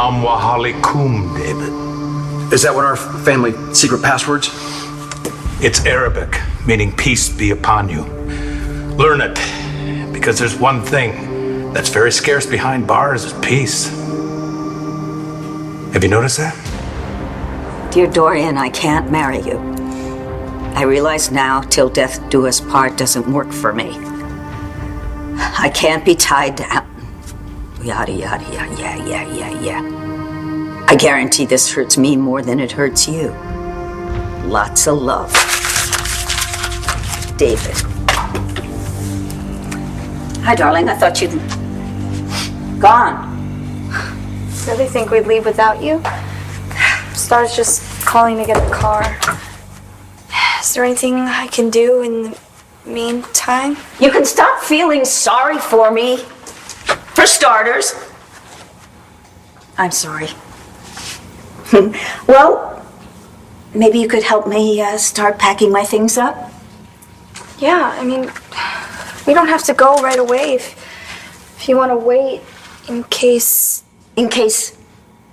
Salam alaikum, David. Is that one of our family secret passwords? It's Arabic, meaning peace be upon you. Learn it, because there's one thing that's very scarce behind bars is peace. Have you noticed that? Dear Dorian, I can't marry you. I realize now till death do us part doesn't work for me. I can't be tied down. Yada, yada, yada, yeah. I guarantee this hurts me more than it hurts you. Lots of love. David. Hi, darling. I thought you'd gone. Really think we'd leave without you? Star's just calling to get the car. Is there anything I can do in the meantime? You can stop feeling sorry for me. For starters. I'm sorry. Well, maybe you could help me start packing my things up? Yeah, I mean, we don't have to go right away if you want to wait in case... In case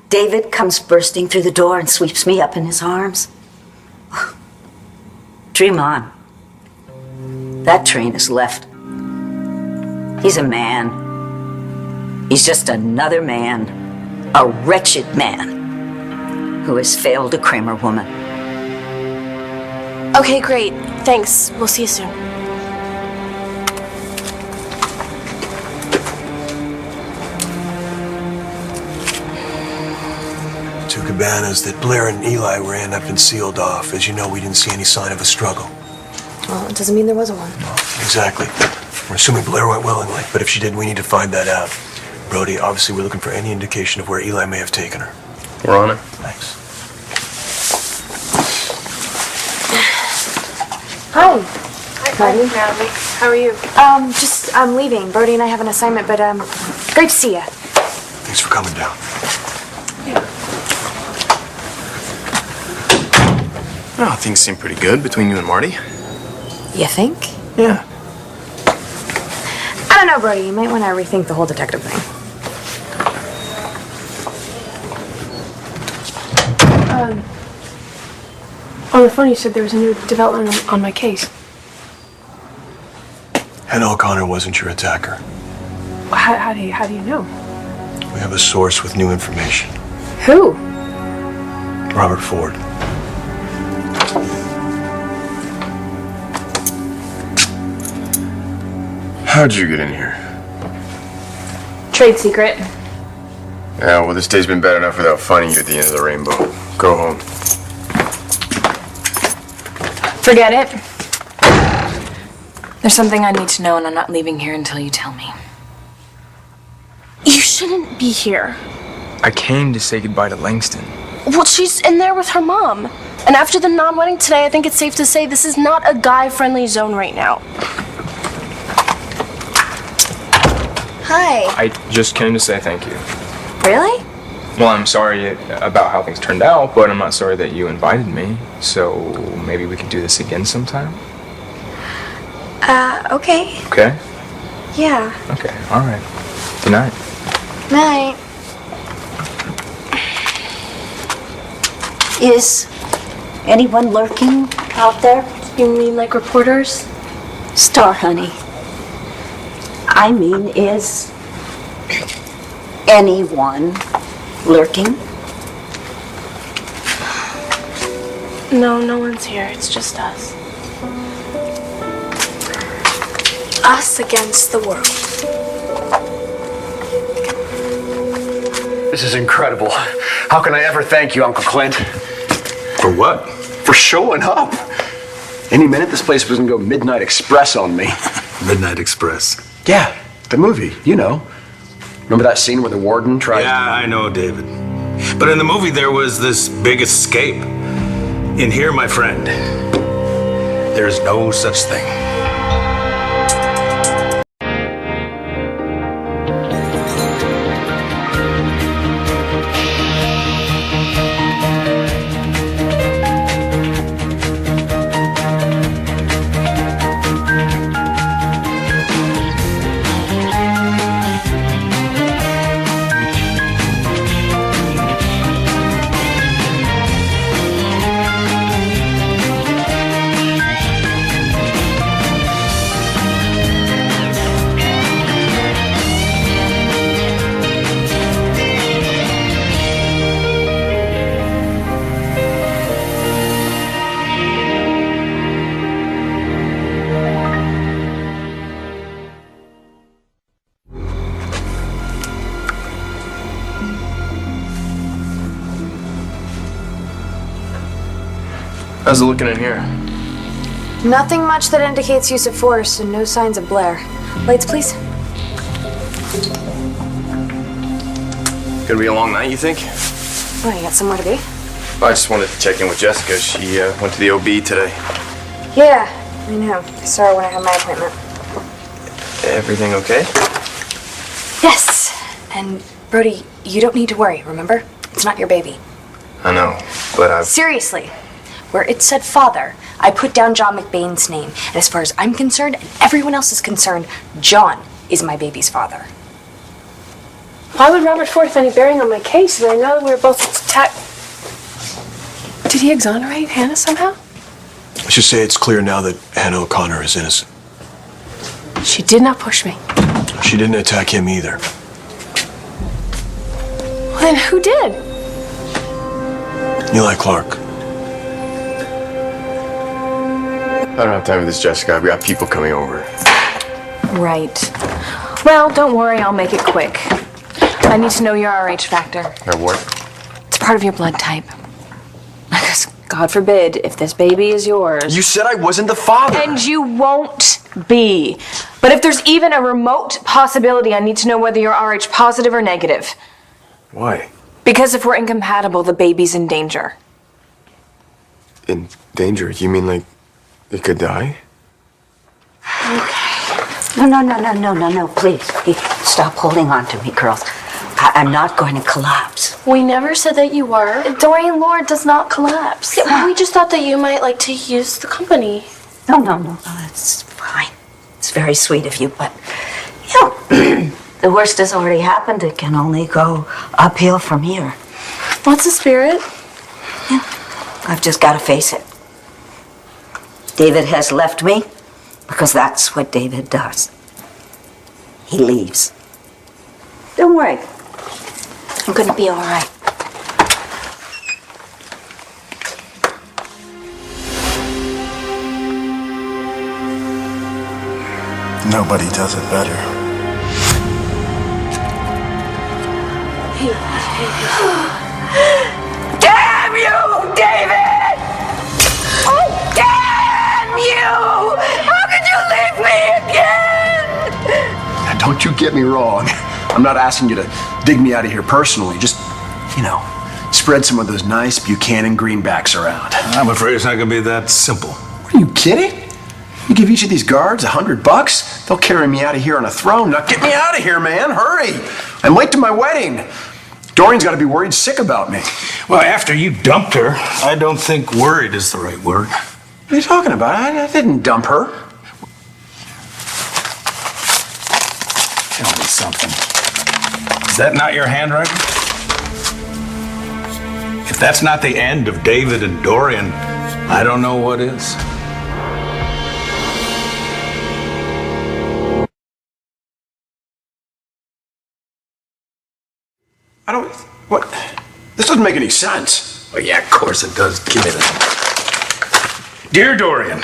David comes bursting through the door and sweeps me up in his arms. Dream on. That train has left. He's a man. He's just another man. A wretched man who has failed a Kramer woman. Okay, great. Thanks. We'll see you soon. Two cabanas that Blair and Eli ran up and sealed off. As you know, we didn't see any sign of a struggle. Well, it doesn't mean there wasn't one. Exactly. We're assuming Blair went willingly, but if she did, we need to find that out. Brody, obviously we're looking for any indication of where Eli may have taken her. We're on it. Thanks. Hi. Hi, Natalie. How are you? I'm leaving. Brody and I have an assignment, but great to see you. Thanks for coming down. Oh, things seem pretty good between you and Marty. You think? Yeah. I don't know, Brody. You might want to rethink the whole detective thing. On the phone, you said there was a new development on my case. Hannah O'Connor wasn't your attacker. How do you know? We have a source with new information. Who? Robert Ford. How'd you get in here? Trade secret. Yeah, well, this day's been bad enough without finding you at the end of the rainbow. Go home. Forget it. There's something I need to know, and I'm not leaving here until you tell me. You shouldn't be here. I came to say goodbye to Langston. Well, she's in there with her mom. And after the non-wedding today, I think it's safe to say this is not a guy-friendly zone right now. Hi. I just came to say thank you. Really? Well, I'm sorry about how things turned out, but I'm not sorry that you invited me. So maybe we could do this again sometime? Okay. Okay? Yeah. Okay, all right. Good night. Night. Is anyone lurking out there? You mean like reporters? Star, honey. I mean, is anyone lurking? No, no one's here. It's just us. Us against the world. This is incredible. How can I ever thank you, Uncle Clint? For what? For showing up. Any minute, this place was gonna go Midnight Express on me. Midnight Express. Yeah, the movie, you know. Remember that scene where the warden tries Yeah, I know, David. But in the movie, there was this big escape. In here, my friend, there's no such thing. How's it looking in here? Nothing much that indicates use of force and no signs of Blair. Lights, please. Gonna be a long night, you think? Oh, you got somewhere to be? I just wanted to check in with Jessica. She went to the OB today. Yeah, I know. I saw her when I had my appointment. Everything okay? Yes. And Brody, you don't need to worry, remember? It's not your baby. I know, but Seriously, where it said father, I put down John McBain's name. And as far as I'm concerned, and everyone else is concerned, John is my baby's father. Why would Robert Ford have any bearing on my case? And I know that we were both attacked. Did he exonerate Hannah somehow? Let's just say it's clear now that Hannah O'Connor is innocent. She did not push me. She didn't attack him either. Well, then who did? Eli Clark. I don't have time for this, Jessica. I've got people coming over. Right. Well, don't worry, I'll make it quick. I need to know your RH factor. What? It's part of your blood type. Because, God forbid, if this baby is yours. You said I wasn't the father. And you won't be. But if there's even a remote possibility, I need to know whether you're RH positive or negative. Why? Because if we're incompatible, the baby's in danger. In danger? You mean like it could die? No, please. Stop holding on to me, girls. I'm not going to collapse. We never said that you were. Dorian Lord does not collapse. Yeah, we just thought that you might like to use the company. No, it's fine. It's very sweet of you, but, you know, the worst has already happened. It can only go uphill from here. What's the spirit? Yeah, I've just got to face it. David has left me because that's what David does. He leaves. Don't worry. I'm going to be all right. Nobody does it better. Damn you, David! Oh, damn you! How could you leave me again? Don't you get me wrong. I'm not asking you to dig me out of here personally. Just, you know, spread some of those nice Buchanan greenbacks around. I'm afraid it's not going to be that simple. What, are you kidding? You give each of these guards $100, they'll carry me out of here on a throne. Now get me out of here, man. Hurry. I'm late to my wedding. Dorian's got to be worried sick about me. Well, after you dumped her, I don't think worried is the right word. What are you talking about? I didn't dump her. Tell me something. Is that not your handwriting? If that's not the end of David and Dorian, I don't know what is. What? This doesn't make any sense. Well, yeah, of course it does. Give me that. Dear Dorian,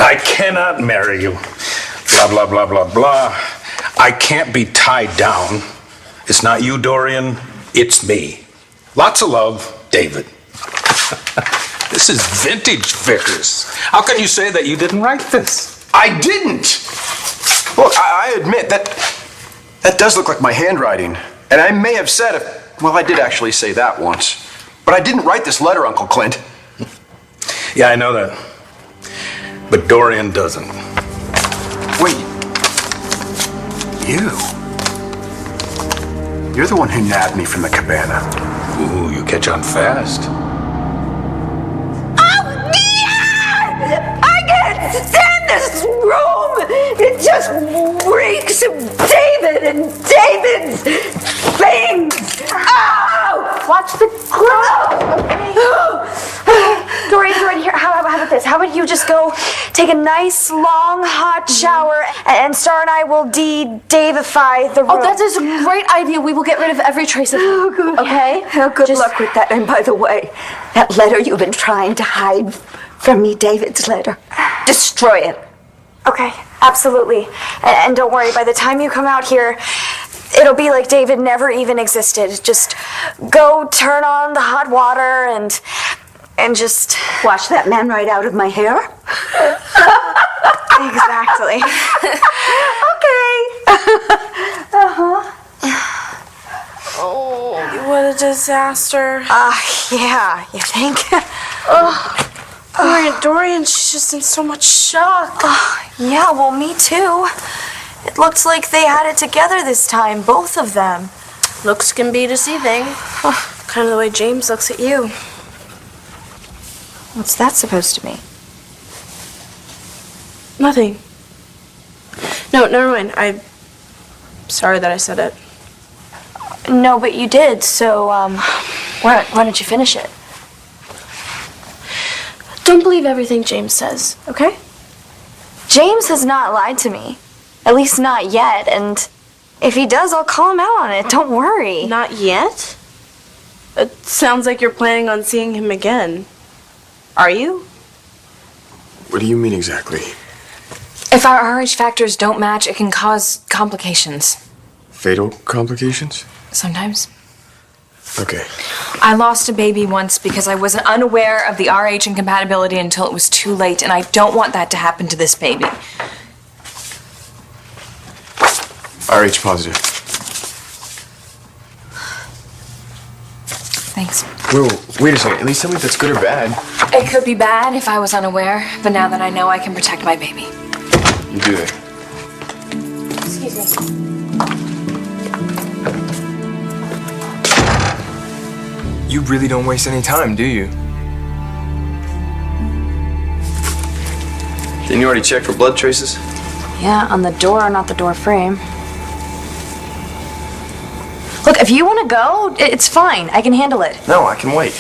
I cannot marry you. Blah, blah, blah, blah, blah. I can't be tied down. It's not you, Dorian. It's me. Lots of love, David. This is vintage Vickers. How can you say that you didn't write this? I didn't. Look, I admit that does look like my handwriting. And I may have said it. Well, I did actually say that once. But I didn't write this letter, Uncle Clint. Yeah, I know that. But Dorian doesn't. Wait. You're the one who nabbed me from the cabana. Ooh, you catch on fast. Oh, dear! I can't stand this room! It just reeks of David and David's things! Oh! Watch the ground. Dorian, here. How about this? How about you just go Take a nice, long, hot shower, and Star and I will de-Davify the room. Oh, that is a great idea. We will get rid of every trace of Oh, good. Okay? Oh, good luck with that. And by the way, that letter you've been trying to hide from me, David's letter, destroy it. Okay, absolutely. And don't worry, by the time you come out here, it'll be like David never even existed. Just go turn on the hot water and and just... Wash that man right out of my hair? Exactly. Oh, what a disaster. Yeah, you think? Dorian, she's just in so much shock. Yeah, well, me too. It looks like they had it together this time, both of them. Looks can be deceiving. Kind of the way James looks at you. What's that supposed to mean? Nothing. No, never mind. I'm sorry that I said it. No, but you did, so, why don't you finish it? Don't believe everything James says, okay? James has not lied to me. At least not yet, and if he does, I'll call him out on it. Don't worry. Not yet? It sounds like you're planning on seeing him again. Are you? What do you mean exactly? If our RH factors don't match, it can cause complications. Fatal complications? Sometimes. Okay. I lost a baby once because I wasn't unaware of the RH incompatibility until it was too late, and I don't want that to happen to this baby. RH positive. Thanks. Whoa, wait a second. At least tell me if that's good or bad. It could be bad if I was unaware, but now that I know, I can protect my baby. You do it. Excuse me. You really don't waste any time, do you? Didn't you already check for blood traces? Yeah, on the door, not the door frame. Look, if you want to go, it's fine. I can handle it. No, I can wait.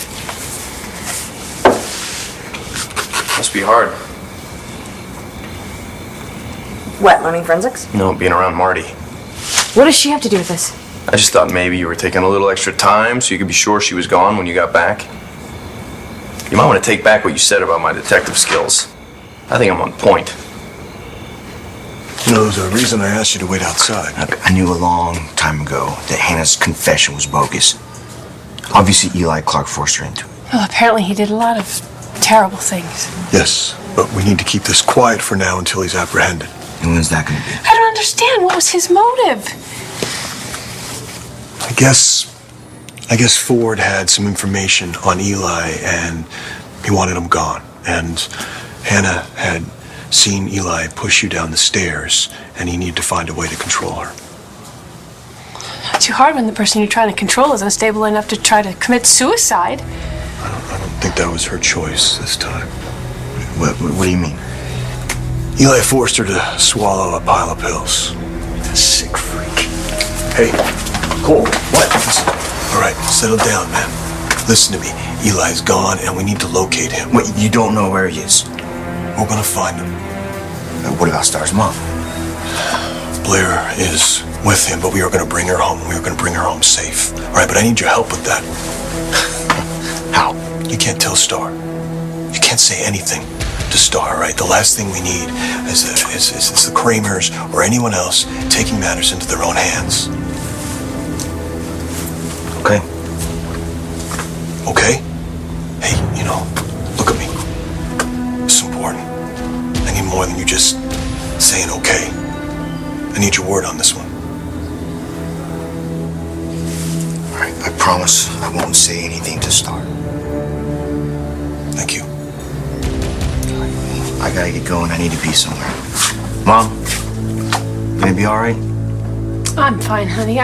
Must be hard. What, learning forensics? You know, being around Marty. What does she have to do with this? I just thought maybe you were taking a little extra time so you could be sure she was gone when you got back. You might want to take back what you said about my detective skills. I think I'm on point. You know, there's a reason I asked you to wait outside. Look, I knew a long time ago that Hannah's confession was bogus. Obviously, Eli Clark forced her into it. Well, apparently he did a lot of terrible things. Yes, but we need to keep this quiet for now until he's apprehended. And when's that going to be? I don't understand. What was his motive? I guess Ford had some information on Eli and he wanted him gone. And Hannah had seen Eli push you down the stairs and he needed to find a way to control her. Not too hard when the person you're trying to control is unstable enough to try to commit suicide. I don't think that was her choice this time. What do you mean? Eli forced her to swallow a pile of pills. A sick freak. Hey, Cole, what? All right, settle down, man. Listen to me. Eli's gone, and we need to locate him. Wait, you don't know where he is? We're gonna find him. What about Star's mom? Blair is with him, but we are gonna bring her home. We are gonna bring her home safe. All right, but I need your help with that. How? You can't tell Star. You can't say anything to Star, right? The last thing we need is the Kramers or anyone else taking matters into their own hands. Okay. Okay? Hey, you know, look at me. It's important. I need more than you just saying okay. I need your word on this one. All right, I promise I won't say anything to Star. Thank you. I gotta get going. I need to be somewhere. Mom, gonna be all right? I'm fine, honey.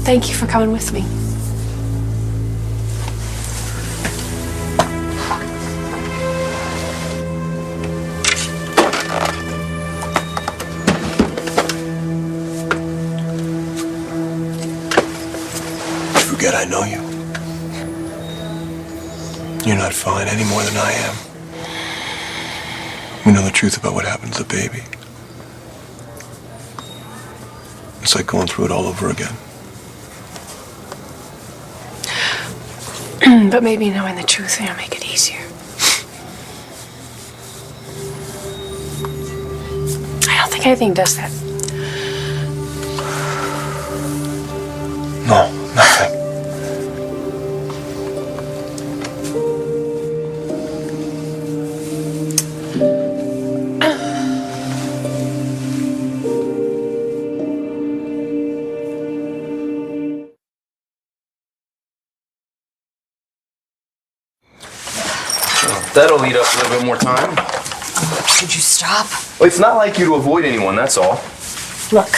Thank you for coming with me. Forget I know you. You're not fine any more than I am. We know the truth about what happened to the baby. It's like going through it all over again. But maybe knowing the truth will make it easier. I don't think anything does that. No, nothing. That'll eat up a little bit more time. Could you stop? Well, it's not like you to avoid anyone, that's all. Look,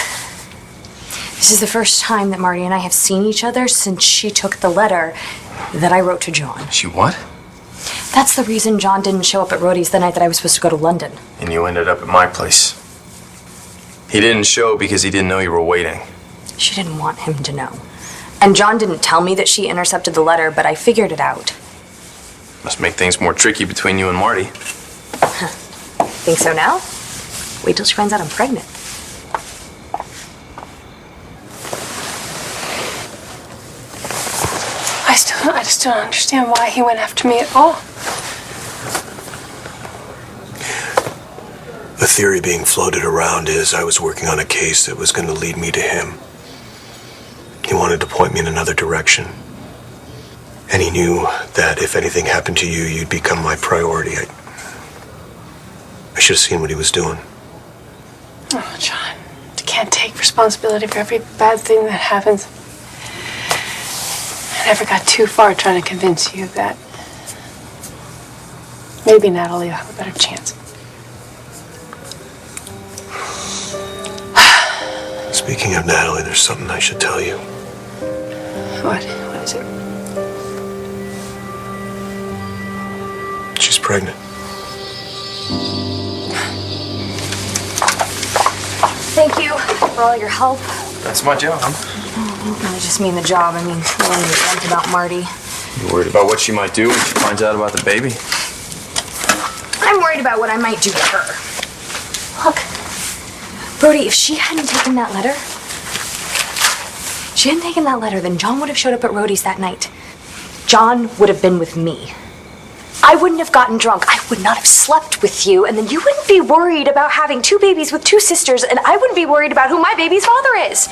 this is the first time that Marty and I have seen each other since she took the letter that I wrote to John. She what? That's the reason John didn't show up at Rhodey's the night that I was supposed to go to London. And you ended up at my place. He didn't show because he didn't know you were waiting. She didn't want him to know. And John didn't tell me that she intercepted the letter, but I figured it out. Must make things more tricky between you and Marty. Think so now? Wait till she finds out I'm pregnant. I just don't understand why he went after me at all. The theory being floated around is I was working on a case that was going to lead me to him. He wanted to point me in another direction. And he knew that if anything happened to you, you'd become my priority. I should have seen what he was doing. Oh, John, you can't take responsibility for every bad thing that happens. I never got too far trying to convince you that maybe Natalie will have a better chance. Speaking of Natalie, there's something I should tell you. What? What is it? She's pregnant. Thank you for all your help. That's my job. I don't really just mean the job. I mean, really the about Marty. You worried about what she might do when she finds out about the baby? I'm worried about what I might do to her. Look, Brody, if she hadn't taken that letter, then John would have showed up at Rhodey's that night. John would have been with me. I wouldn't have gotten drunk. I would not have slept with you. And then you wouldn't be worried about having 2 babies with 2 sisters. And I wouldn't be worried about who my baby's father is.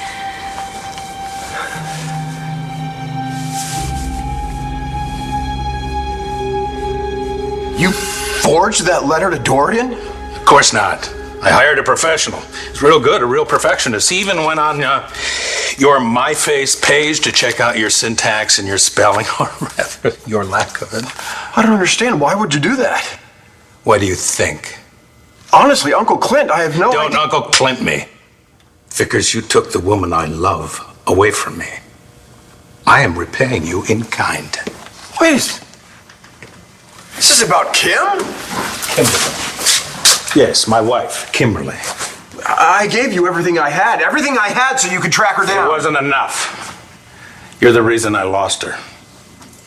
You forged that letter to Dorian? Of course not. I hired a professional. He's real good, a real perfectionist. He even went on your MyFace page to check out your syntax and your spelling, or rather, your lack of it. I don't understand. Why would you do that? What do you think? Honestly, Uncle Clint, I have no Don't idea. Uncle Clint me. Vickers, you took the woman I love away from me. I am repaying you in kind. Wait. This is about Kim? Kimberly. Yes, my wife, Kimberly. I gave you everything I had. Everything I had so you could track her down. It wasn't enough. You're the reason I lost her.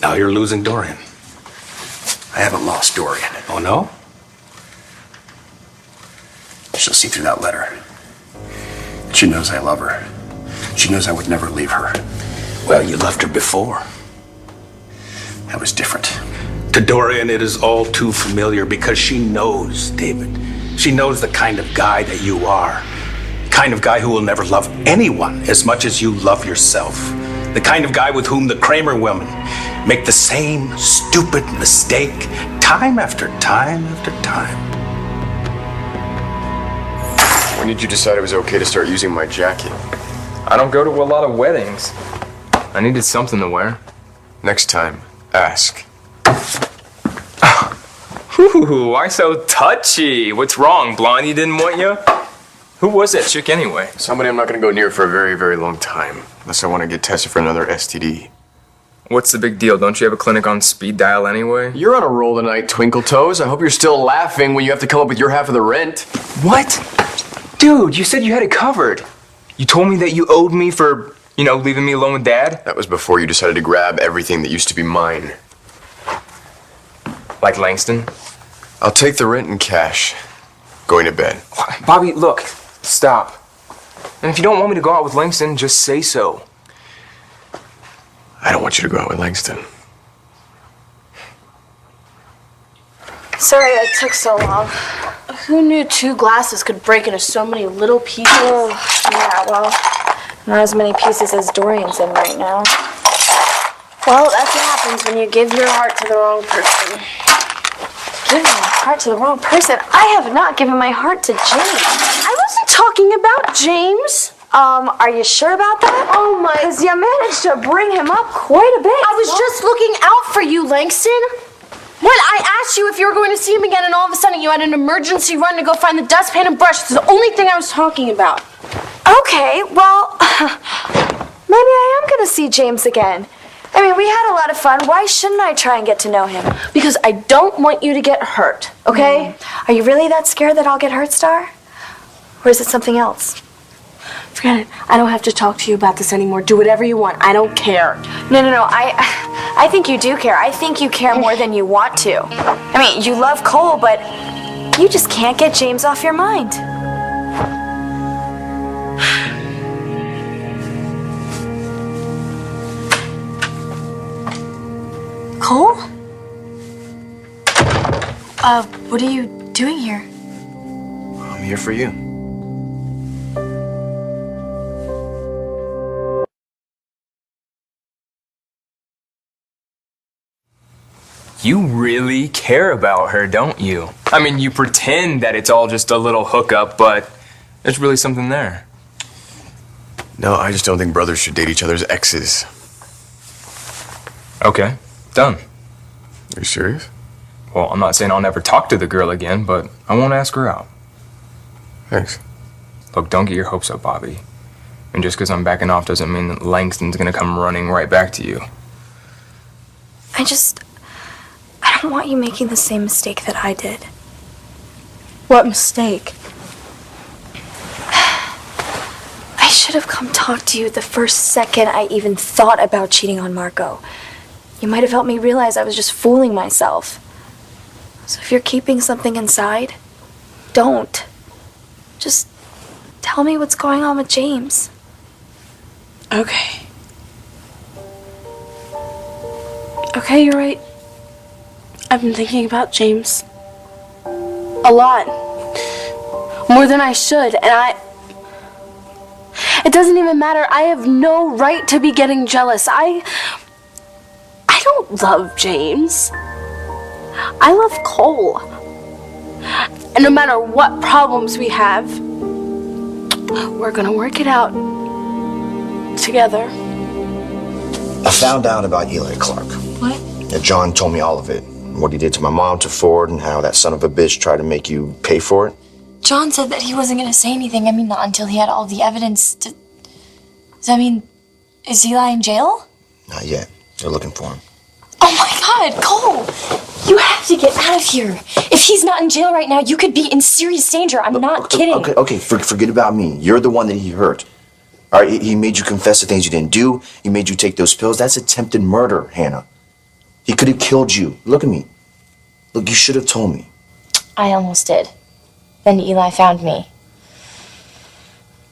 Now you're losing Dorian. I haven't lost Dorian. Oh, no? She'll see through that letter. She knows I love her. She knows I would never leave her. Well, you loved her before. That was different. To Dorian, it is all too familiar because she knows, David. She knows the kind of guy that you are. The kind of guy who will never love anyone as much as you love yourself. The kind of guy with whom the Kramer women make the same stupid mistake time after time after time. When did you decide it was okay to start using my jacket? I don't go to a lot of weddings. I needed something to wear. Next time, ask. Ooh, why so touchy? What's wrong? Blondie didn't want you? Who was that chick anyway? Somebody I'm not going to go near for a very, very long time. Unless I want to get tested for another STD. What's the big deal? Don't you have a clinic on speed dial anyway? You're on a roll tonight, Twinkle Toes. I hope you're still laughing when you have to come up with your half of the rent. What? Dude, you said you had it covered. You told me that you owed me for, leaving me alone with Dad? That was before you decided to grab everything that used to be mine. Like Langston? I'll take the rent in cash. Going to bed. Bobby, look. Stop. And if you don't want me to go out with Langston, just say so. I don't want you to go out with Langston. Sorry it took so long. Who knew 2 glasses could break into so many little pieces? Oh, yeah, well, not as many pieces as Dorian's in right now. Well, that's what happens when you give your heart to the wrong person. Giving my heart to the wrong person? I have not given my heart to James. I wasn't talking about James. Are you sure about that? Oh my... Because you managed to bring him up quite a bit. I was just looking out for you, Langston. What? I asked you if you were going to see him again, and all of a sudden you had an emergency run to go find the dustpan and brush. It's the only thing I was talking about. Okay, well, maybe I am gonna see James again. I mean, we had a lot of fun. Why shouldn't I try and get to know him? Because I don't want you to get hurt, okay? Are you really that scared that I'll get hurt, Star? Or is it something else? Forget it. I don't have to talk to you about this anymore. Do whatever you want. I don't care. No. I think you do care. I think you care more than you want to. I mean, you love Cole, but you just can't get James off your mind. Cole? What are you doing here? I'm here for you. You really care about her, don't you? I mean, you pretend that it's all just a little hookup, but there's really something there. No, I just don't think brothers should date each other's exes. Okay, done. Are you serious? Well, I'm not saying I'll never talk to the girl again, but I won't ask her out. Thanks. Look, don't get your hopes up, Bobby. And just because I'm backing off doesn't mean that Langston's gonna come running right back to you. I don't want you making the same mistake that I did. What mistake? I should have come talk to you the first second I even thought about cheating on Marco. You might have helped me realize I was just fooling myself. So if you're keeping something inside, don't. Just tell me what's going on with James. Okay. Okay, you're right. I've been thinking about James. A lot. More than I should, and it doesn't even matter. I have no right to be getting jealous. I don't love James. I love Cole. And no matter what problems we have, we're gonna work it out together. I found out about Eli Clark. What? Yeah, John told me all of it. What he did to my mom, to Ford, and how that son of a bitch tried to make you pay for it. John said that he wasn't going to say anything. I mean, not until he had all the evidence to... Does that mean... Is Eli in jail? Not yet. They're looking for him. Oh my God, Cole! You have to get out of here. If he's not in jail right now, you could be in serious danger. I'm not kidding. Okay, forget about me. You're the one that he hurt. All right, he made you confess the things you didn't do. He made you take those pills. That's attempted murder, Hannah. He could have killed you. Look at me. Look, you should have told me. I almost did. Then Eli found me.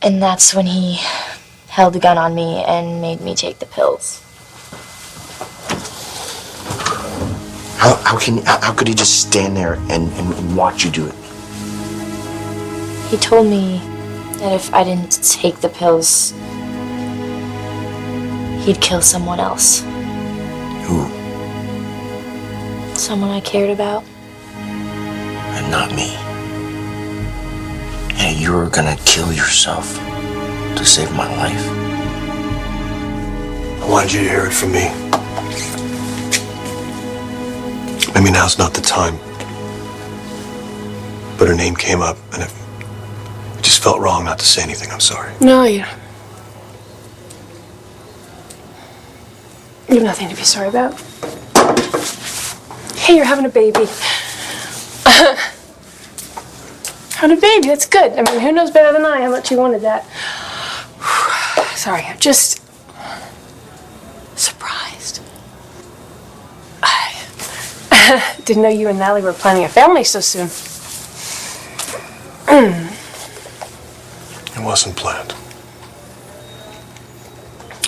And that's when he held a gun on me and made me take the pills. How could he just stand there and watch you do it? He told me that if I didn't take the pills, he'd kill someone else. Who? Someone I cared about. And not me. And you were gonna kill yourself to save my life. I wanted you to hear it from me. Maybe now's not the time. But her name came up, and it just felt wrong not to say anything. I'm sorry. No, you have nothing to be sorry about. Hey, you're having a baby. Having a baby, that's good. I mean, who knows better than I how much you wanted that. Sorry, I'm just surprised. I didn't know you and Natalie were planning a family so soon. It wasn't planned.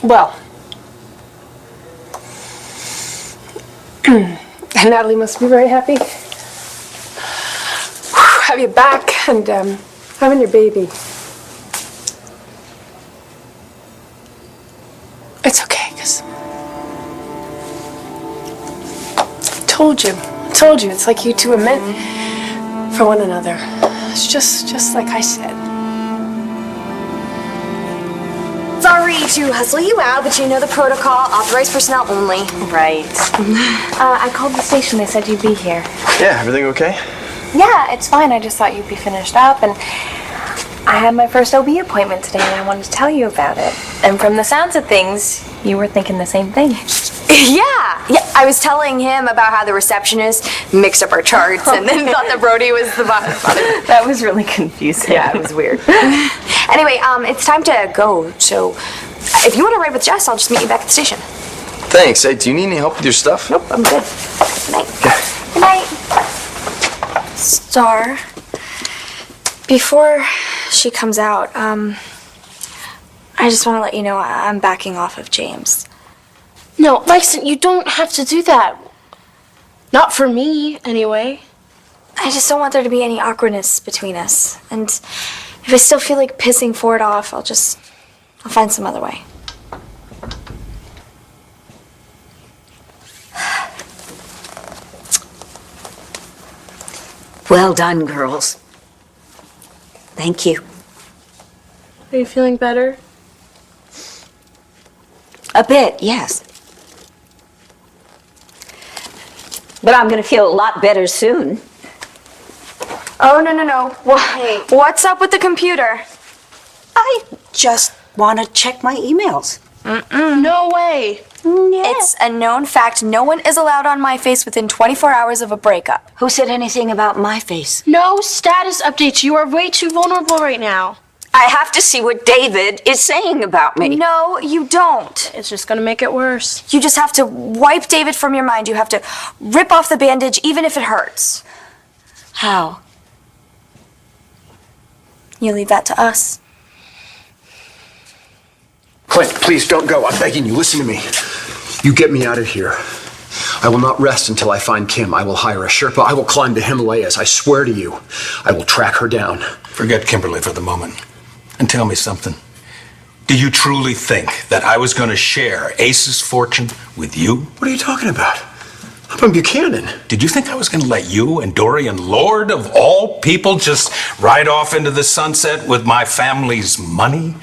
Well, Natalie must be very happy. Have you back and having your baby. It's okay, because I told you, it's like you two are meant for one another. It's just like I said. Sorry. sorry to hustle you out, but you know the protocol, authorized personnel only. Right. I called the station. They said you'd be here. Yeah, everything okay? Yeah, it's fine. I just thought you'd be finished up, and I had my first OB appointment today, and I wanted to tell you about it. And from the sounds of things, you were thinking the same thing. Yeah, I was telling him about how the receptionist mixed up our charts and then thought that Brody was the boss. That was really confusing. Yeah, it was weird. Anyway, it's time to go, so if you want to ride with Jess, I'll just meet you back at the station. Thanks. Hey, do you need any help with your stuff? Nope, I'm good. Good night. Good night. Star, before she comes out, I just want to let you know I'm backing off of James. No, Lyson, you don't have to do that. Not for me, anyway. I just don't want there to be any awkwardness between us. And if I still feel like pissing Ford off, I'll find some other way. Well done, girls. Thank you. Are you feeling better? A bit, yes. But I'm gonna feel a lot better soon. Oh, no. What's up with the computer? I just want to check my emails. No way. It's a known fact no one is allowed on my face within 24 hours of a breakup. Who said anything about my face? No status updates. You are way too vulnerable right now. I have to see what David is saying about me. No, you don't. It's just gonna make it worse. You just have to wipe David from your mind. You have to rip off the bandage even if it hurts. How? You leave that to us. Clint, please don't go. I'm begging you. Listen to me. You get me out of here. I will not rest until I find Kim. I will hire a Sherpa. I will climb the Himalayas. I swear to you, I will track her down. Forget Kimberly for the moment and tell me something. Do you truly think that I was going to share Ace's fortune with you? What are you talking about? I'm Buchanan. Did you think I was going to let you and Dorian, Lord of all people, just ride off into the sunset with my family's money?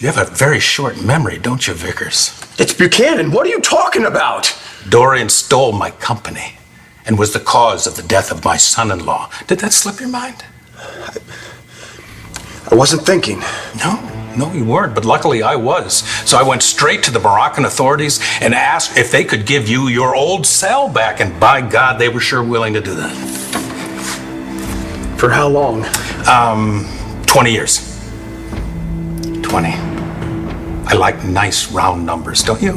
You have a very short memory, don't you, Vickers? It's Buchanan. What are you talking about? Dorian stole my company and was the cause of the death of my son-in-law. Did that slip your mind? I wasn't thinking. No, you weren't, but luckily I was. So I went straight to the Moroccan authorities and asked if they could give you your old cell back, and by God, they were sure willing to do that. For how long? 20 years. 20. I like nice round numbers, don't you?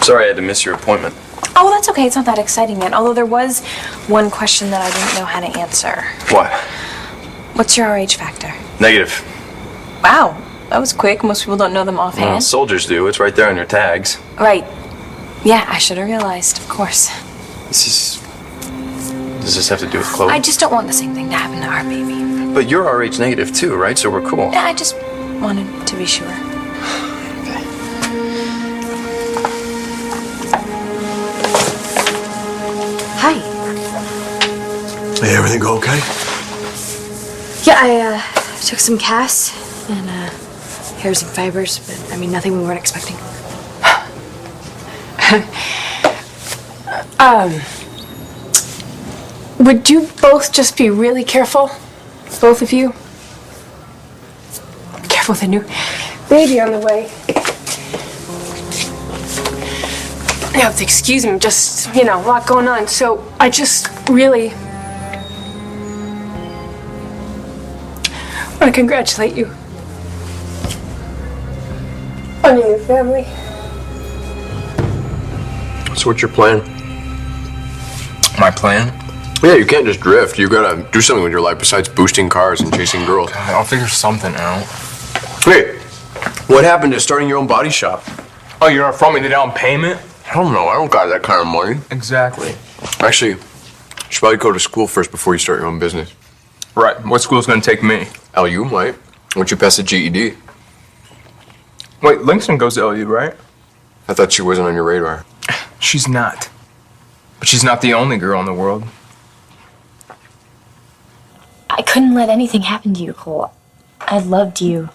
Sorry I had to miss your appointment. Oh, that's okay. It's not that exciting yet. Although there was one question that I didn't know how to answer. What? What's your RH factor? Negative. Wow, that was quick. Most people don't know them offhand. Well, soldiers do. It's right there on your tags. Right. Yeah, I should have realized, of course. Does this have to do with Chloe? I just don't want the same thing to happen to our baby. But you're RH negative too, right? So we're cool. Yeah, I just wanted to be sure. Hi. Hey, everything go okay? Yeah, I took some cast and hairs and fibers, but I mean, nothing we weren't expecting. Would you both just be really careful? Both of you? Careful with the new baby on the way. You have to excuse me, just, a lot going on. So I just really want to congratulate you on your new family. So what's your plan? My plan? Yeah, you can't just drift. You gotta do something with your life besides boosting cars and chasing girls. God, I'll figure something out. Hey, what happened to starting your own body shop? Oh, you're from me the down payment? Hell no, I don't got that kind of money. Exactly. Actually, you should probably go to school first before you start your own business. Right. What school's gonna take me? LU might. Once you pass the GED. Wait, Langston goes to LU, right? I thought she wasn't on your radar. She's not. But she's not the only girl in the world. I couldn't let anything happen to you, Cole. I loved you.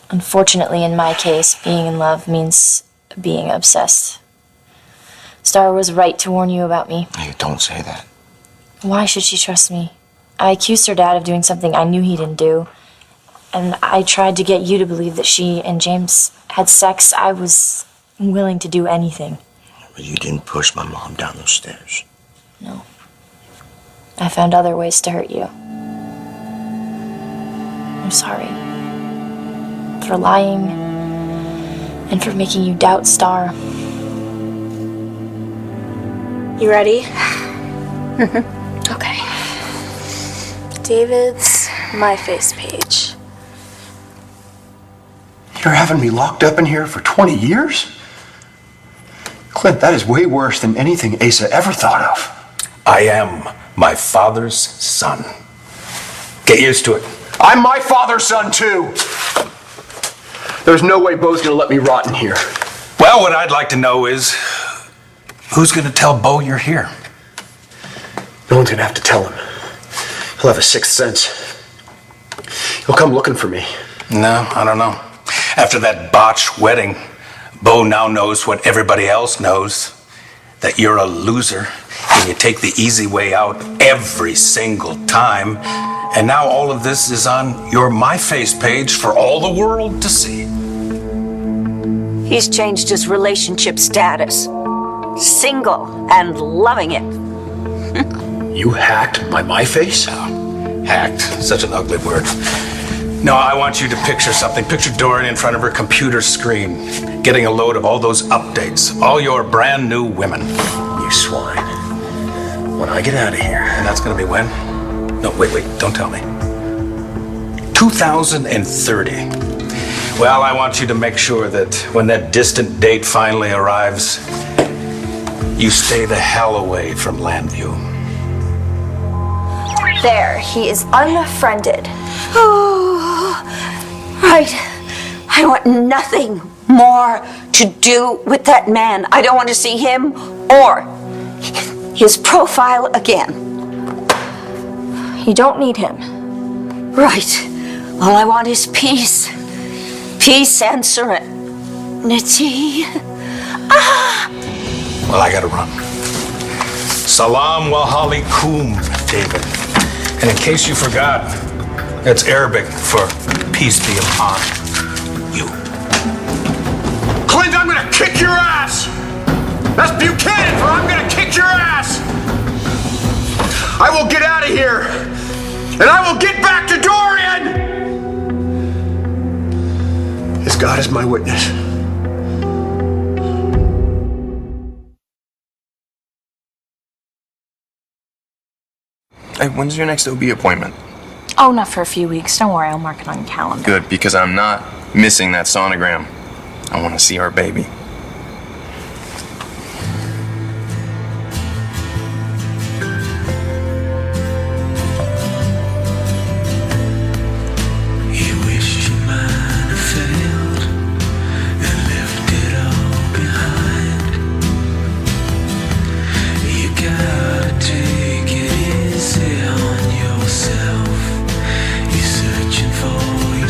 Unfortunately, in my case, being in love means being obsessed. Star was right to warn you about me. You don't say that. Why should she trust me? I accused her dad of doing something I knew he didn't do. And I tried to get you to believe that she and James had sex. I was willing to do anything. But you didn't push my mom down those stairs. No. I found other ways to hurt you. I'm sorry. For lying and for making you doubt Star. You ready? Okay. David's MyFace page. You're having me locked up in here for 20 years? Clint, that is way worse than anything Asa ever thought of. I am my father's son. Get used to it. I'm my father's son, too. There's no way Bo's gonna let me rot in here. Well, what I'd like to know is, who's gonna tell Bo you're here? No one's gonna have to tell him. He'll have a sixth sense. He'll come looking for me. No, I don't know. After that botched wedding, Bo now knows what everybody else knows, that you're a loser and you take the easy way out every single time. And now all of this is on your MyFace page for all the world to see. He's changed his relationship status. Single and loving it. You hacked my MyFace? Hacked, such an ugly word. No, I want you to picture something. Picture Dorian in front of her computer screen, getting a load of all those updates, all your brand new women. You swine. When I get out of here. And that's gonna be when? No, wait, don't tell me. 2030. Well, I want you to make sure that when that distant date finally arrives, you stay the hell away from Landview. There, he is unfriended. Oh, right. I want nothing more to do with that man. I don't want to see him or his profile again. You don't need him. Right. All I want is peace. Peace and serenity. Well, I gotta run. Salam wa alaikum, David. And in case you forgot, it's Arabic for peace be upon you. Clint, I'm gonna kick your ass! That's Buchanan for I'm gonna kick your ass! I will get out of here! And I will get back to Dorian! As God is my witness. Hey, when's your next OB appointment? Oh, not for a few weeks. Don't worry, I'll mark it on your calendar. Good, because I'm not missing that sonogram. I want to see our baby.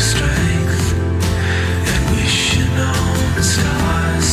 Strength and wishing on stars.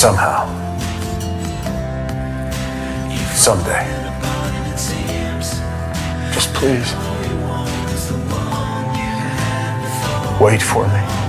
Somehow. Someday. Just please. Wait for me.